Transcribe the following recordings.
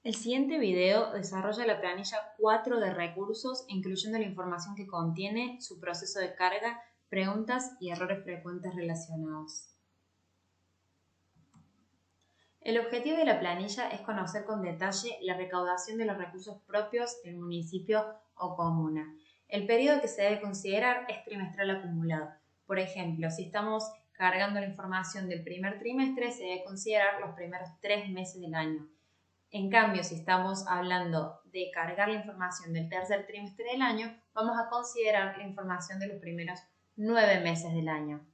El siguiente video desarrolla la planilla 4 de recursos, incluyendo la información que contiene, su proceso de carga, preguntas y errores frecuentes relacionados. El objetivo de la planilla es conocer con detalle la recaudación de los recursos propios del municipio o comuna. El periodo que se debe considerar es trimestral acumulado. Por ejemplo, si estamos cargando la información del primer trimestre, se debe considerar los primeros 3 meses del año. En cambio, si estamos hablando de cargar la información del tercer trimestre del año, vamos a considerar la información de los primeros 9 meses del año.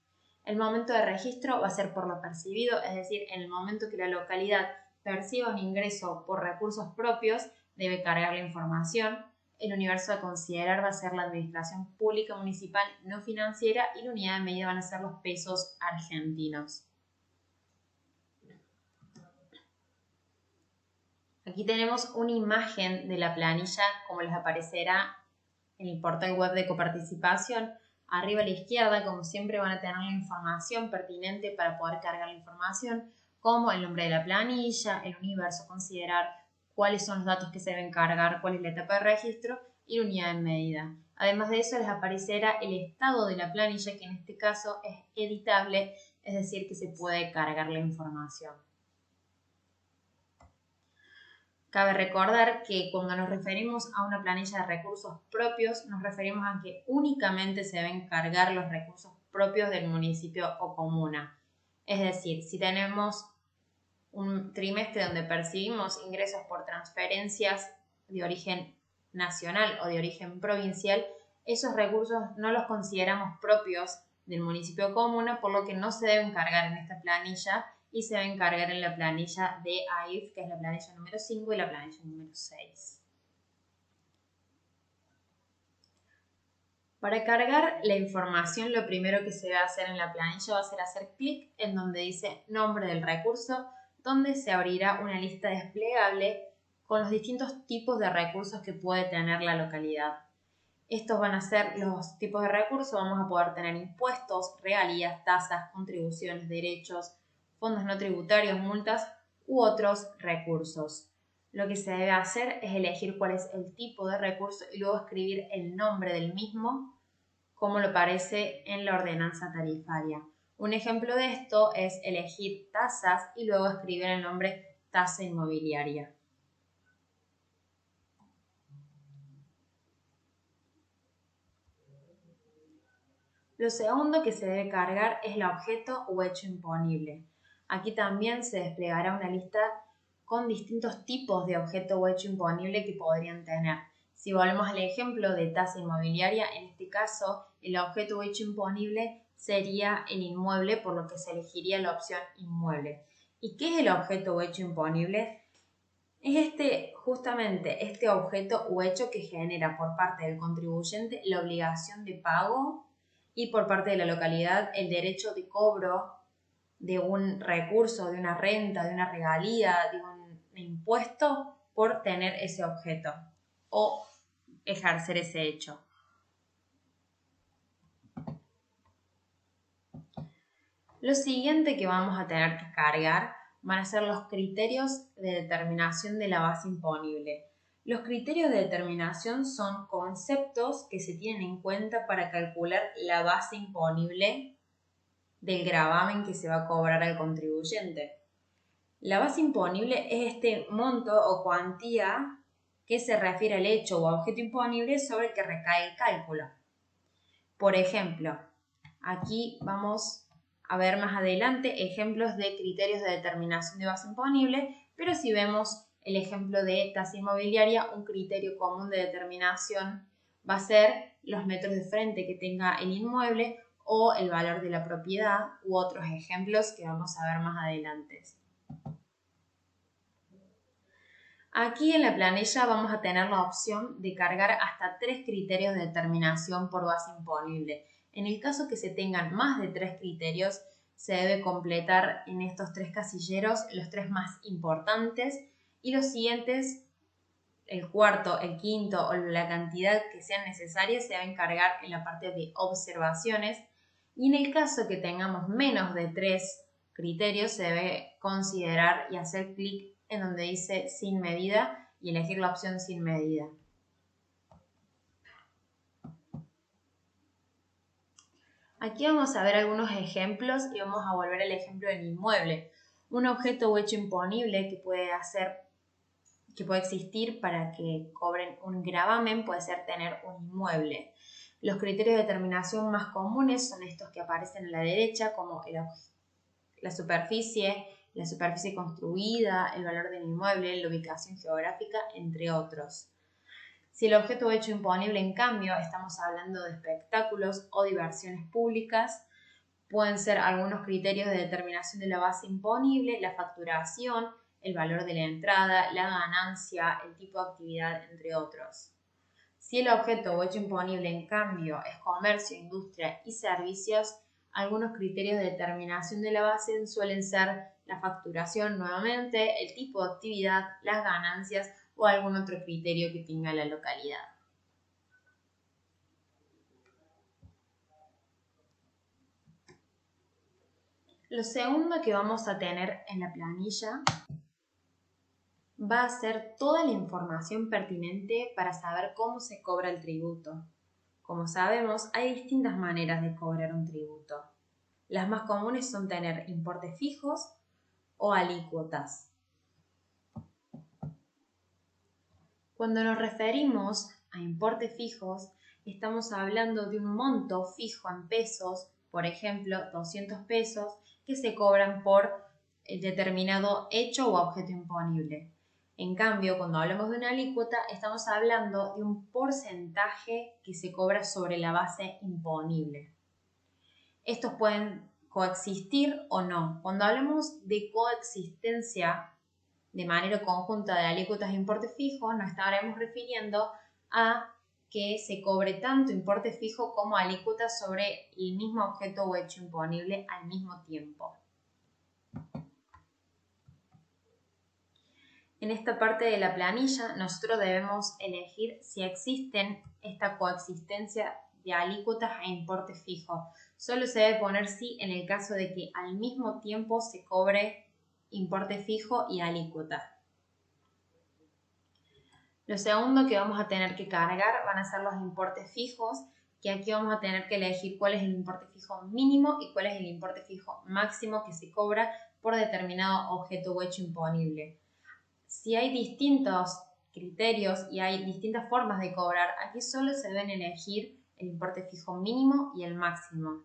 El momento de registro va a ser por lo percibido, es decir, en el momento que la localidad perciba un ingreso por recursos propios, debe cargar la información. El universo a considerar va a ser la administración pública municipal no financiera y la unidad de medida van a ser los pesos argentinos. Aquí tenemos una imagen de la planilla como les aparecerá en el portal web de coparticipación. Arriba a la izquierda, como siempre, van a tener la información pertinente para poder cargar la información, como el nombre de la planilla, el universo, considerar cuáles son los datos que se deben cargar, cuál es la etapa de registro y la unidad de medida. Además de eso, les aparecerá el estado de la planilla, que en este caso es editable, es decir, que se puede cargar la información. Cabe recordar que cuando nos referimos a una planilla de recursos propios, nos referimos a que únicamente se deben cargar los recursos propios del municipio o comuna. Es decir, si tenemos un trimestre donde percibimos ingresos por transferencias de origen nacional o de origen provincial, esos recursos no los consideramos propios del municipio o comuna, por lo que no se deben cargar en esta planilla y se deben cargar en la planilla de AIF, que es la planilla número 5 y la planilla número 6. Para cargar la información, lo primero que se va a hacer en la planilla va a ser hacer clic en donde dice nombre del recurso, donde se abrirá una lista desplegable con los distintos tipos de recursos que puede tener la localidad. Estos van a ser los tipos de recursos. Vamos a poder tener impuestos, regalías, tasas, contribuciones, derechos, fondos no tributarios, multas u otros recursos. Lo que se debe hacer es elegir cuál es el tipo de recurso y luego escribir el nombre del mismo como lo aparece en la ordenanza tarifaria. Un ejemplo de esto es elegir tasas y luego escribir el nombre tasa inmobiliaria. Lo segundo que se debe cargar es el objeto o hecho imponible. Aquí también se desplegará una lista con distintos tipos de objeto o hecho imponible que podrían tener. Si volvemos al ejemplo de tasa inmobiliaria, en este caso el objeto o hecho imponible sería el inmueble, por lo que se elegiría la opción inmueble. ¿Y qué es el objeto o hecho imponible? Es justamente este objeto o hecho que genera por parte del contribuyente la obligación de pago y por parte de la localidad el derecho de cobro de un recurso, de una renta, de una regalía, de un impuesto por tener ese objeto o ejercer ese hecho. Lo siguiente que vamos a tener que cargar van a ser los criterios de determinación de la base imponible. Los criterios de determinación son conceptos que se tienen en cuenta para calcular la base imponible del gravamen que se va a cobrar al contribuyente. La base imponible es este monto o cuantía que se refiere al hecho o objeto imponible sobre el que recae el cálculo. Por ejemplo, aquí vamos a ver más adelante ejemplos de criterios de determinación de base imponible, pero si vemos el ejemplo de tasa inmobiliaria, un criterio común de determinación va a ser los metros de frente que tenga el inmueble o el valor de la propiedad u otros ejemplos que vamos a ver más adelante. Aquí en la planilla vamos a tener la opción de cargar hasta 3 criterios de determinación por base imponible. En el caso que se tengan más de 3 criterios, se debe completar en estos 3 casilleros los 3 más importantes y los siguientes, el cuarto, el quinto o la cantidad que sean necesarias, se deben cargar en la parte de observaciones. Y en el caso que tengamos menos de 3 criterios, se debe considerar y hacer clic en donde dice sin medida y elegir la opción sin medida. Aquí vamos a ver algunos ejemplos y vamos a volver al ejemplo del inmueble. Un objeto o hecho imponible que puede existir para que cobren un gravamen puede ser tener un inmueble. Los criterios de determinación más comunes son estos que aparecen a la derecha, como la superficie construida, el valor del inmueble, la ubicación geográfica, entre otros. Si el objeto o hecho imponible, en cambio, estamos hablando de espectáculos o diversiones públicas, pueden ser algunos criterios de determinación de la base imponible, la facturación, el valor de la entrada, la ganancia, el tipo de actividad, entre otros. Si el objeto o hecho imponible, en cambio, es comercio, industria y servicios, algunos criterios de determinación de la base suelen ser la facturación nuevamente, el tipo de actividad, las ganancias o algún otro criterio que tenga la localidad. Lo segundo que vamos a tener en la planilla va a ser toda la información pertinente para saber cómo se cobra el tributo. Como sabemos, hay distintas maneras de cobrar un tributo. Las más comunes son tener importes fijos o alícuotas. Cuando nos referimos a importes fijos, estamos hablando de un monto fijo en pesos, por ejemplo, 200 pesos, que se cobran por el determinado hecho o objeto imponible. En cambio, cuando hablamos de una alícuota, estamos hablando de un porcentaje que se cobra sobre la base imponible. Estos pueden coexistir o no. Cuando hablamos de coexistencia de manera conjunta de alícuotas e importe fijo, nos estaremos refiriendo a que se cobre tanto importe fijo como alícuotas sobre el mismo objeto o hecho imponible al mismo tiempo. En esta parte de la planilla nosotros debemos elegir si existen esta coexistencia de alícuotas e importe fijo. Solo se debe poner sí en el caso de que al mismo tiempo se cobre importe fijo y alícuota. Lo segundo que vamos a tener que cargar van a ser los importes fijos, que aquí vamos a tener que elegir cuál es el importe fijo mínimo y cuál es el importe fijo máximo que se cobra por determinado objeto o hecho imponible. Si hay distintos criterios y hay distintas formas de cobrar, aquí solo se deben elegir el importe fijo mínimo y el máximo.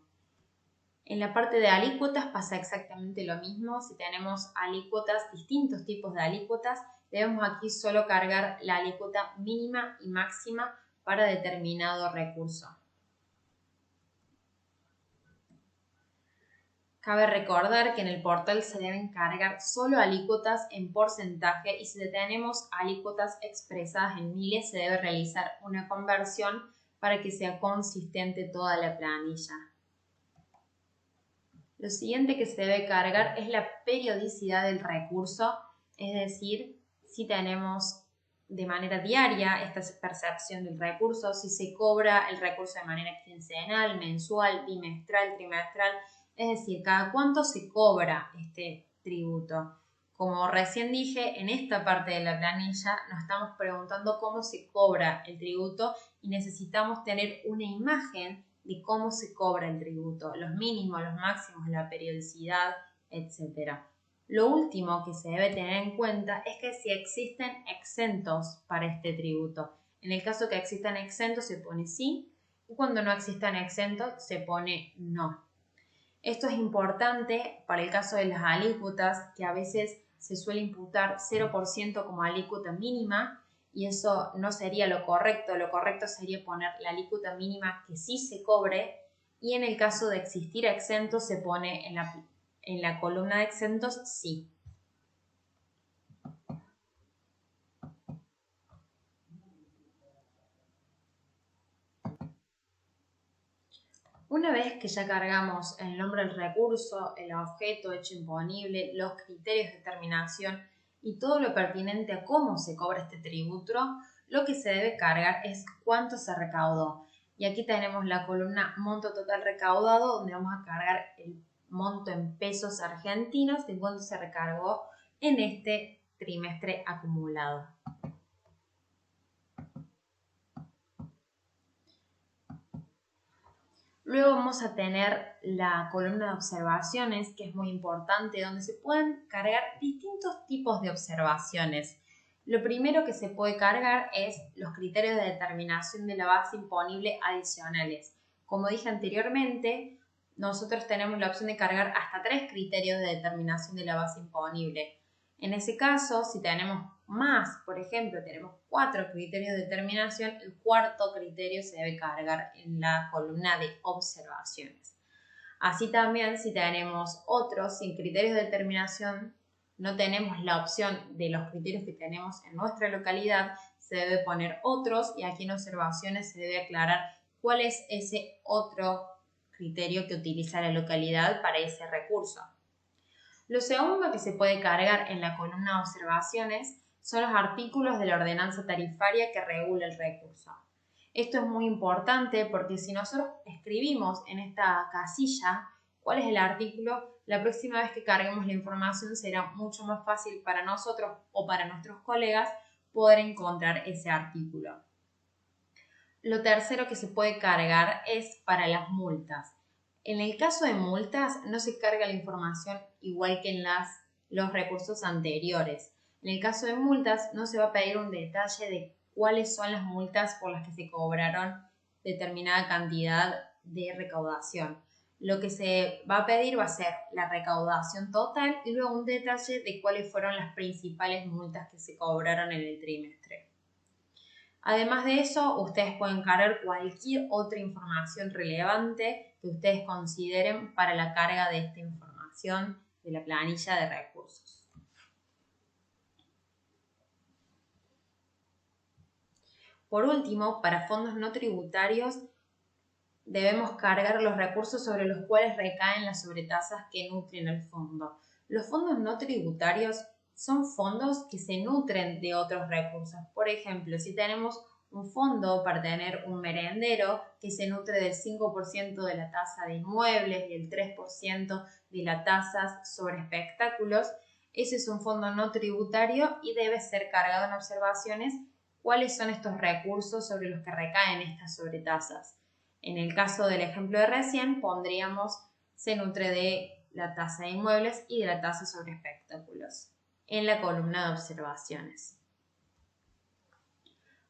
En la parte de alícuotas pasa exactamente lo mismo. Si tenemos alícuotas, distintos tipos de alícuotas, debemos aquí solo cargar la alícuota mínima y máxima para determinado recurso. Cabe recordar que en el portal se deben cargar solo alícuotas en porcentaje y si tenemos alícuotas expresadas en miles se debe realizar una conversión para que sea consistente toda la planilla. Lo siguiente que se debe cargar es la periodicidad del recurso, es decir, si tenemos de manera diaria esta percepción del recurso, si se cobra el recurso de manera quincenal, mensual, bimestral, trimestral, es decir, cada cuánto se cobra este tributo. Como recién dije, en esta parte de la planilla nos estamos preguntando cómo se cobra el tributo y necesitamos tener una imagen de cómo se cobra el tributo, los mínimos, los máximos, la periodicidad, etc. Lo último que se debe tener en cuenta es que si existen exentos para este tributo. En el caso que existan exentos se pone sí y cuando no existan exentos se pone no. Esto es importante para el caso de las alícuotas, que a veces se suele imputar 0% como alícuota mínima y eso no sería lo correcto sería poner la alícuota mínima que sí se cobre y en el caso de existir exentos se pone en la columna de exentos sí. Una vez que ya cargamos el nombre del recurso, el objeto, hecho imponible, los criterios de determinación y todo lo pertinente a cómo se cobra este tributo, lo que se debe cargar es cuánto se recaudó. Y aquí tenemos la columna monto total recaudado, donde vamos a cargar el monto en pesos argentinos de cuánto se recargó en este trimestre acumulado. Luego vamos a tener la columna de observaciones, que es muy importante, donde se pueden cargar distintos tipos de observaciones. Lo primero que se puede cargar es los criterios de determinación de la base imponible adicionales. Como dije anteriormente, nosotros tenemos la opción de cargar hasta 3 criterios de determinación de la base imponible. En ese caso, si tenemos más, por ejemplo, tenemos 4 criterios de determinación, el cuarto criterio se debe cargar en la columna de observaciones. Así también, si tenemos otros sin criterios de determinación, no tenemos la opción de los criterios que tenemos en nuestra localidad, se debe poner otros y aquí en observaciones se debe aclarar cuál es ese otro criterio que utiliza la localidad para ese recurso. Lo segundo que se puede cargar en la columna de observaciones son los artículos de la ordenanza tarifaria que regula el recurso. Esto es muy importante porque si nosotros escribimos en esta casilla cuál es el artículo, la próxima vez que carguemos la información será mucho más fácil para nosotros o para nuestros colegas poder encontrar ese artículo. Lo tercero que se puede cargar es para las multas. En el caso de multas no se carga la información igual que en los recursos anteriores. En el caso de multas no se va a pedir un detalle de cuáles son las multas por las que se cobraron determinada cantidad de recaudación. Lo que se va a pedir va a ser la recaudación total y luego un detalle de cuáles fueron las principales multas que se cobraron en el trimestre. Además de eso, ustedes pueden cargar cualquier otra información relevante que ustedes consideren para la carga de esta información de la planilla de recursos. Por último, para fondos no tributarios, debemos cargar los recursos sobre los cuales recaen las sobretasas que nutren el fondo. Los fondos no tributarios son fondos que se nutren de otros recursos. Por ejemplo, si tenemos un fondo para tener un merendero que se nutre del 5% de la tasa de inmuebles y el 3% de las tasas sobre espectáculos, ese es un fondo no tributario y debe ser cargado en observaciones cuáles son estos recursos sobre los que recaen estas sobretasas. En el caso del ejemplo de recién, pondríamos se nutre de la tasa de inmuebles y de la tasa sobre espectáculos en la columna de observaciones.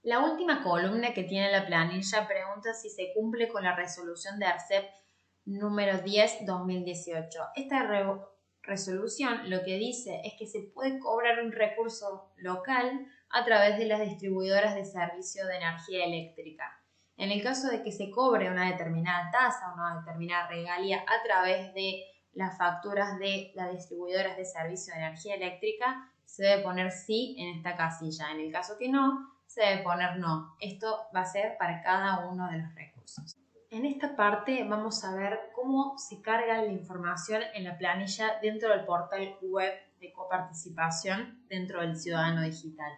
La última columna que tiene la planilla pregunta si se cumple con la resolución de ARCEP número 10/2018. Esta resolución lo que dice es que se puede cobrar un recurso local a través de las distribuidoras de servicio de energía eléctrica. En el caso de que se cobre una determinada tasa o una determinada regalía a través de las facturas de las distribuidoras de servicio de energía eléctrica, se debe poner sí en esta casilla. En el caso que no, se debe poner no. Esto va a ser para cada uno de los recursos. En esta parte vamos a ver cómo se carga la información en la planilla dentro del portal web de coparticipación dentro del Ciudadano Digital.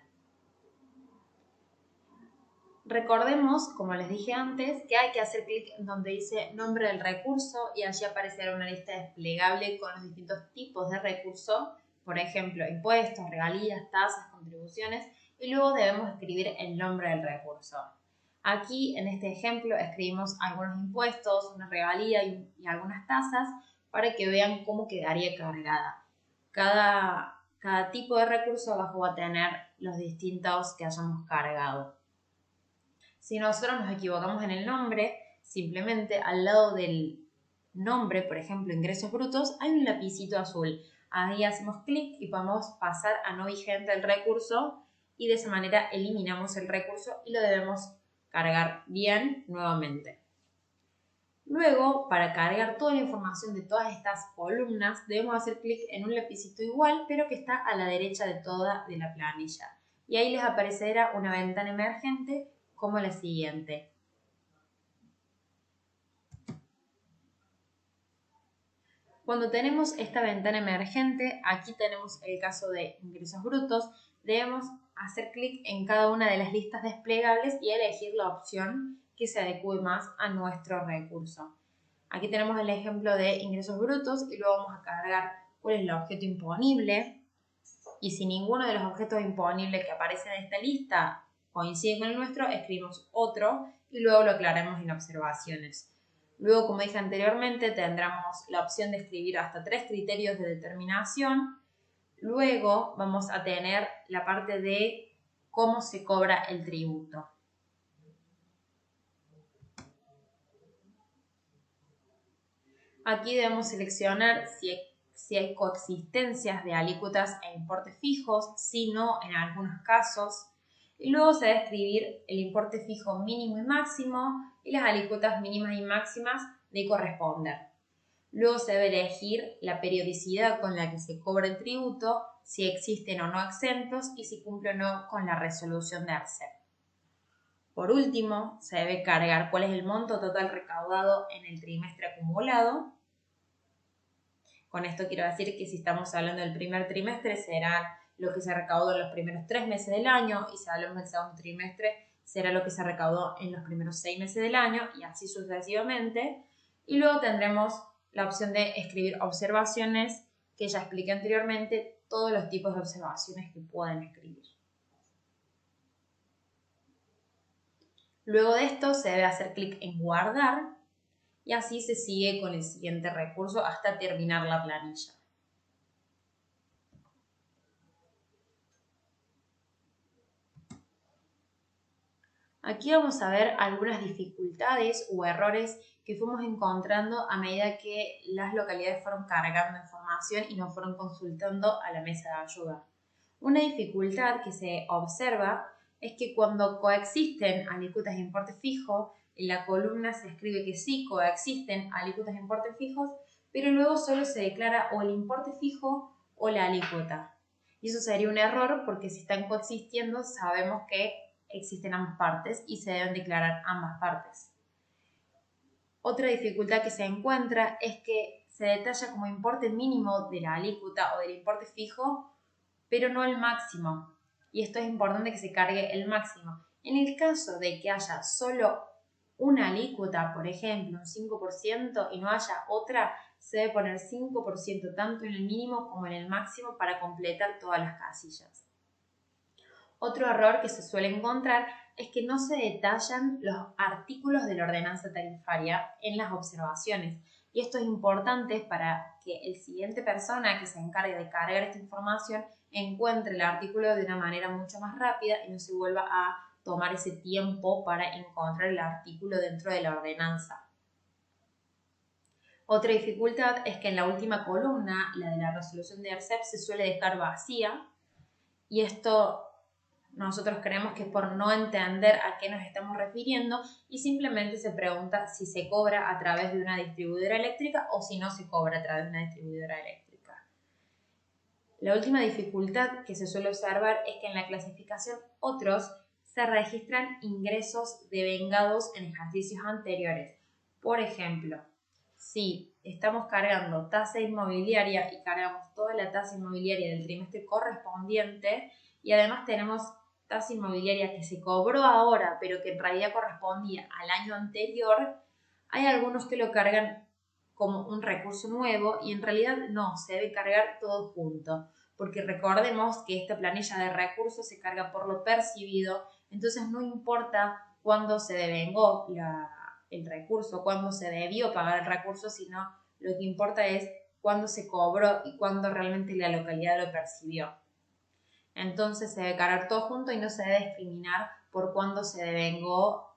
Recordemos, como les dije antes, que hay que hacer clic en donde dice nombre del recurso y allí aparecerá una lista desplegable con los distintos tipos de recurso, por ejemplo, impuestos, regalías, tasas, contribuciones, y luego debemos escribir el nombre del recurso. Aquí, en este ejemplo, escribimos algunos impuestos, una regalía y algunas tasas para que vean cómo quedaría cargada. Cada tipo de recurso abajo va a tener los distintos que hayamos cargado. Si nosotros nos equivocamos en el nombre, simplemente al lado del nombre, por ejemplo, ingresos brutos, hay un lapicito azul. Ahí hacemos clic y podemos pasar a no vigente el recurso y de esa manera eliminamos el recurso y lo debemos cargar bien nuevamente. Luego, para cargar toda la información de todas estas columnas, debemos hacer clic en un lapicito igual, pero que está a la derecha de toda de la planilla. Y ahí les aparecerá una ventana emergente como la siguiente. Cuando tenemos esta ventana emergente, aquí tenemos el caso de ingresos brutos, debemos hacer clic en cada una de las listas desplegables y elegir la opción que se adecue más a nuestro recurso. Aquí tenemos el ejemplo de ingresos brutos y luego vamos a cargar cuál es el objeto imponible. y si ninguno de los objetos imponibles que aparecen en esta lista coincide con el nuestro, escribimos otro y luego lo aclaramos en observaciones. Luego, como dije anteriormente, tendremos la opción de escribir hasta 3 criterios de determinación. Luego vamos a tener la parte de cómo se cobra el tributo. Aquí debemos seleccionar si hay coexistencias de alícuotas e importes fijos, si no, en algunos casos. Y luego se debe escribir el importe fijo mínimo y máximo y las alícuotas mínimas y máximas de corresponder. Luego se debe elegir la periodicidad con la que se cobra el tributo, si existen o no exentos y si cumple o no con la resolución de ARCEP. Por último, se debe cargar cuál es el monto total recaudado en el trimestre acumulado. Con esto quiero decir que si estamos hablando del primer trimestre, será lo que se recaudó en los primeros 3 meses del año, y si hablamos del segundo trimestre, será lo que se recaudó en los primeros 6 meses del año, y así sucesivamente. Y luego tendremos la opción de escribir observaciones, que ya expliqué anteriormente todos los tipos de observaciones que pueden escribir. Luego de esto se debe hacer clic en guardar y así se sigue con el siguiente recurso hasta terminar la planilla. Aquí vamos a ver algunas dificultades o errores que fuimos encontrando a medida que las localidades fueron cargando información y nos fueron consultando a la mesa de ayuda. Una dificultad que se observa es que cuando coexisten alícuotas e importe fijo, en la columna se escribe que sí coexisten alícuotas e importes fijos, pero luego solo se declara o el importe fijo o la alícuota. Y eso sería un error porque si están coexistiendo sabemos que existen ambas partes y se deben declarar ambas partes. Otra dificultad que se encuentra es que se detalla como importe mínimo de la alícuota o del importe fijo, pero no el máximo. Y esto es importante que se cargue el máximo. En el caso de que haya solo una alícuota, por ejemplo, un 5%, y no haya otra, se debe poner 5% tanto en el mínimo como en el máximo para completar todas las casillas. Otro error que se suele encontrar es que no se detallan los artículos de la ordenanza tarifaria en las observaciones. Y esto es importante para que el siguiente persona que se encargue de cargar esta información encuentre el artículo de una manera mucho más rápida y no se vuelva a tomar ese tiempo para encontrar el artículo dentro de la ordenanza. Otra dificultad es que en la última columna, la de la resolución de ARCEP, se suele dejar vacía y esto nosotros creemos que es por no entender a qué nos estamos refiriendo y simplemente se pregunta si se cobra a través de una distribuidora eléctrica o si no se cobra a través de una distribuidora eléctrica. La última dificultad que se suele observar es que en la clasificación otros se registran ingresos devengados en ejercicios anteriores. Por ejemplo, si estamos cargando tasa inmobiliaria y cargamos toda la tasa inmobiliaria del trimestre correspondiente y además tenemos tasa inmobiliaria que se cobró ahora pero que en realidad correspondía al año anterior, hay algunos que lo cargan como un recurso nuevo y en realidad no, se debe cargar todo junto, porque recordemos que esta planilla de recursos se carga por lo percibido, entonces no importa cuándo se devengó el recurso, cuándo se debió pagar el recurso, sino lo que importa es cuándo se cobró y cuándo realmente la localidad lo percibió. Entonces se debe cargar todo junto y no se debe discriminar por cuándo se devengó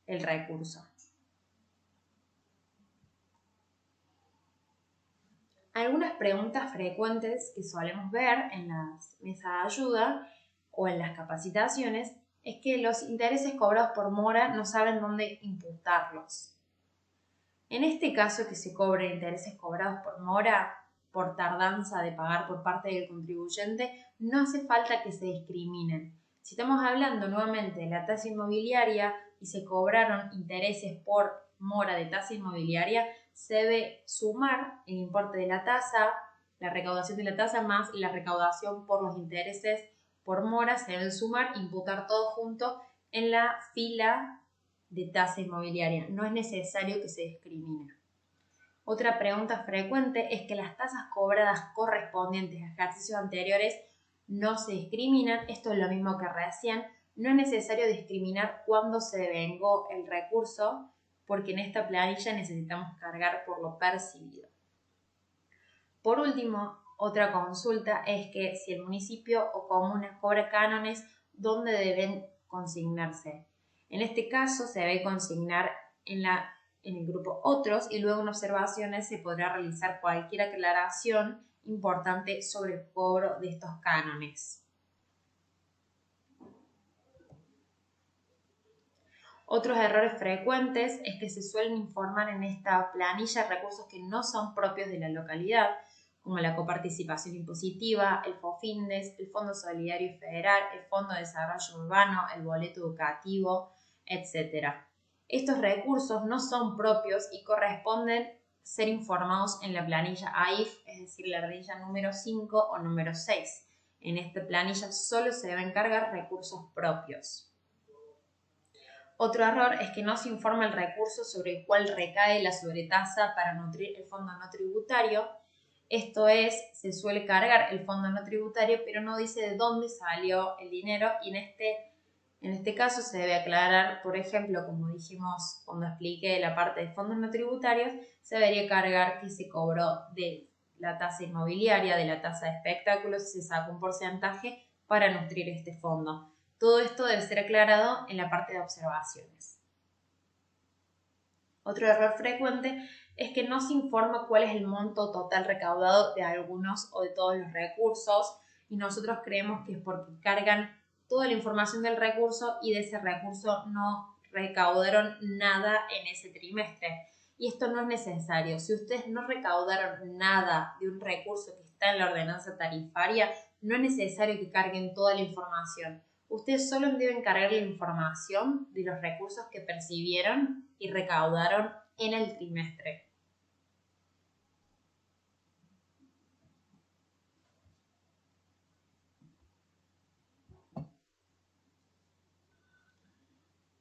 el recurso. Algunas preguntas frecuentes que solemos ver en las mesas de ayuda o en las capacitaciones es que los intereses cobrados por mora no saben dónde imputarlos. En este caso que se cobren intereses cobrados por mora, por tardanza de pagar por parte del contribuyente, no hace falta que se discriminen. Si estamos hablando nuevamente de la tasa inmobiliaria y se cobraron intereses por mora de tasa inmobiliaria, se debe sumar el importe de la tasa, la recaudación de la tasa más la recaudación por los intereses por mora, se deben sumar, imputar todo junto en la fila de tasa inmobiliaria. No es necesario que se discrimine. Otra pregunta frecuente es que las tasas cobradas correspondientes a ejercicios anteriores no se discriminan. Esto es lo mismo que recién. No es necesario discriminar cuándo se devengó el recurso, porque en esta planilla necesitamos cargar por lo percibido. Por último, otra consulta es que si el municipio o comuna cobra cánones, ¿dónde deben consignarse? En este caso se debe consignar en el grupo Otros, y luego en observaciones se podrá realizar cualquier aclaración importante sobre el cobro de estos cánones. Otros errores frecuentes es que se suelen informar en esta planilla recursos que no son propios de la localidad, como la coparticipación impositiva, el FOFINDES, el Fondo Solidario Federal, el Fondo de Desarrollo Urbano, el boleto educativo, etc. Estos recursos no son propios y corresponden ser informados en la planilla AIF, es decir, la planilla número 5 o número 6. En esta planilla solo se deben cargar recursos propios. Otro error es que no se informa el recurso sobre el cual recae la sobretasa para nutrir el fondo no tributario. Esto es, se suele cargar el fondo no tributario, pero no dice de dónde salió el dinero, y en este caso se debe aclarar, por ejemplo, como dijimos cuando expliqué la parte de fondos no tributarios, se debería cargar que se cobró de la tasa inmobiliaria, de la tasa de espectáculos, se saca un porcentaje para nutrir este fondo. Todo esto debe ser aclarado en la parte de observaciones. Otro error frecuente es que no se informa cuál es el monto total recaudado de algunos o de todos los recursos, y nosotros creemos que es porque cargan toda la información del recurso y de ese recurso no recaudaron nada en ese trimestre. Y esto no es necesario. Si ustedes no recaudaron nada de un recurso que está en la ordenanza tarifaria, no es necesario que carguen toda la información. Ustedes solo deben cargar la información de los recursos que percibieron y recaudaron en el trimestre.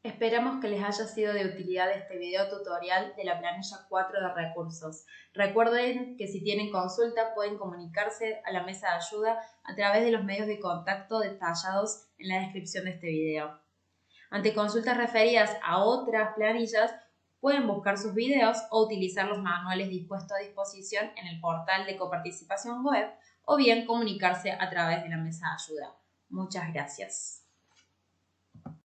Esperamos que les haya sido de utilidad este video tutorial de la planilla 4 de recursos. Recuerden que si tienen consulta pueden comunicarse a la mesa de ayuda a través de los medios de contacto detallados en la descripción de este video. Ante consultas referidas a otras planillas, pueden buscar sus videos o utilizar los manuales dispuestos a disposición en el portal de coparticipación web, o bien comunicarse a través de la mesa de ayuda. Muchas gracias.